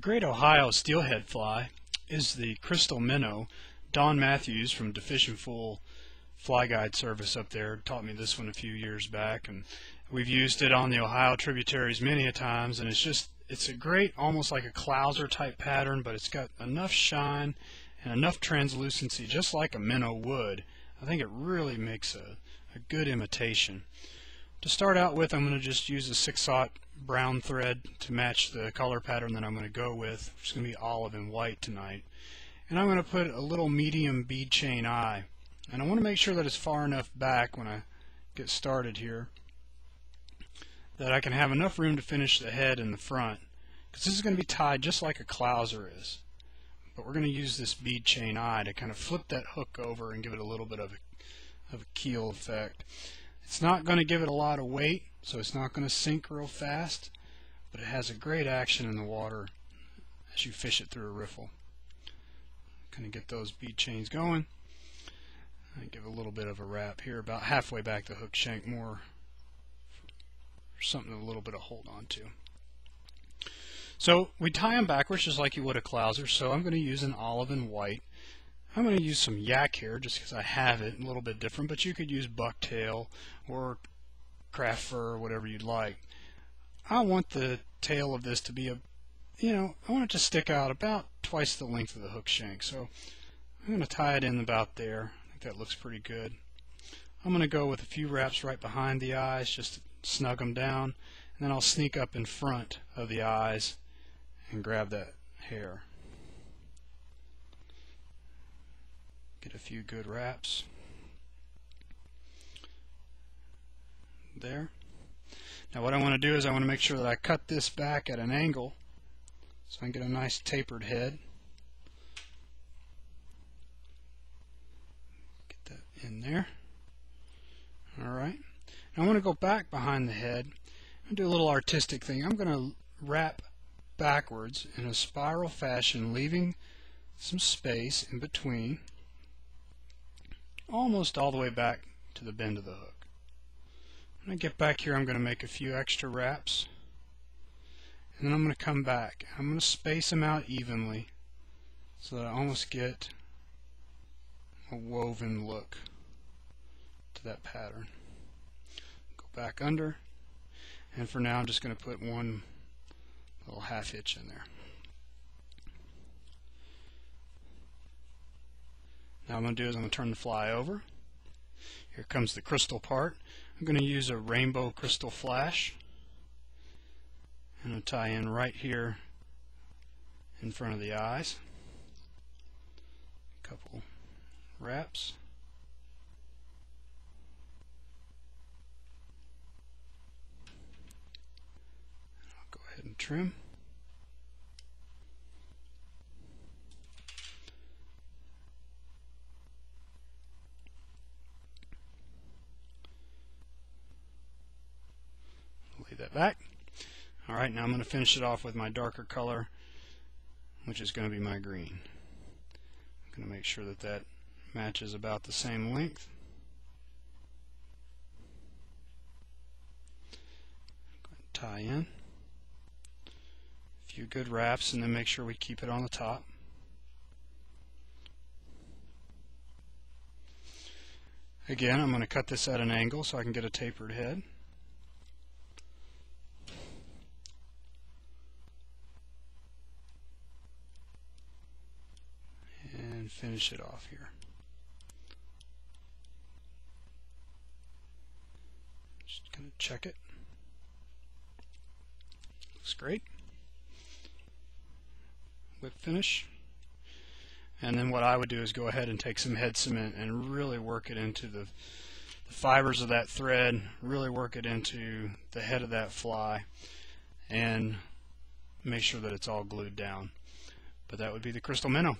great Ohio Steelhead fly is the Crystal Minnow. Don Mathews from Dfishinfool fly guide service up there taught me this one a few years back, and we've used it on the Ohio tributaries many a times, and it's a great, almost like a clouser type pattern, but it's got enough shine and enough translucency just like a minnow would. I think it really makes a good imitation. To start out with, I'm going to just use a 6/0 brown thread to match the color pattern that I'm going to go with, which is going to be olive and white tonight. And I'm going to put a little medium bead chain eye. And I want to make sure that it's far enough back when I get started here that I can have enough room to finish the head in the front, because this is going to be tied just like a clouser is. But we're going to use this bead chain eye to kind of flip that hook over and give it a little bit of a keel effect. It's not going to give it a lot of weight, so it's not going to sink real fast, but it has a great action in the water as you fish it through a riffle. Kind of get those bead chains going. I give a little bit of a wrap here, about halfway back the hook shank, more for something a little bit of hold on to. So we tie them backwards just like you would a clouser, so I'm going to use an olive and white. I'm going to use some yak hair just because I have it, a little bit different, but you could use bucktail or craft fur or whatever you'd like. I want the tail of this to be I want it to stick out about twice the length of the hook shank. So I'm going to tie it in about there. I think that looks pretty good. I'm going to go with a few wraps right behind the eyes just to snug them down, and then I'll sneak up in front of the eyes and grab that hair. Get a few good wraps there. Now what I want to do is I want to make sure that I cut this back at an angle so I can get a nice tapered head. Get that in there. Alright. Now I want to go back behind the head and do a little artistic thing. I'm going to wrap backwards in a spiral fashion, leaving some space in between, almost all the way back to the bend of the hook. When I get back here, I'm going to make a few extra wraps, and then I'm going to come back. I'm going to space them out evenly so that I almost get a woven look to that pattern. Go back under, and for now I'm just going to put one little half hitch in there. Now what I'm going to do is I'm going to turn the fly over. Here comes the crystal part. I'm going to use a rainbow crystal flash. I'm going to tie in right here in front of the eyes. A couple wraps. I'll go ahead and trim. Lay that back. Alright, now I'm going to finish it off with my darker color, which is going to be my green. I'm going to make sure that that matches about the same length. Go ahead and tie in. A few good wraps, and then make sure we keep it on the top. Again, I'm going to cut this at an angle so I can get a tapered head. And finish it off here. Just going to check it. Looks great. Whip finish. And then what I would do is go ahead and take some head cement and really work it into the fibers of that thread, really work it into the head of that fly, and make sure that it's all glued down. But that would be the Crystal Minnow.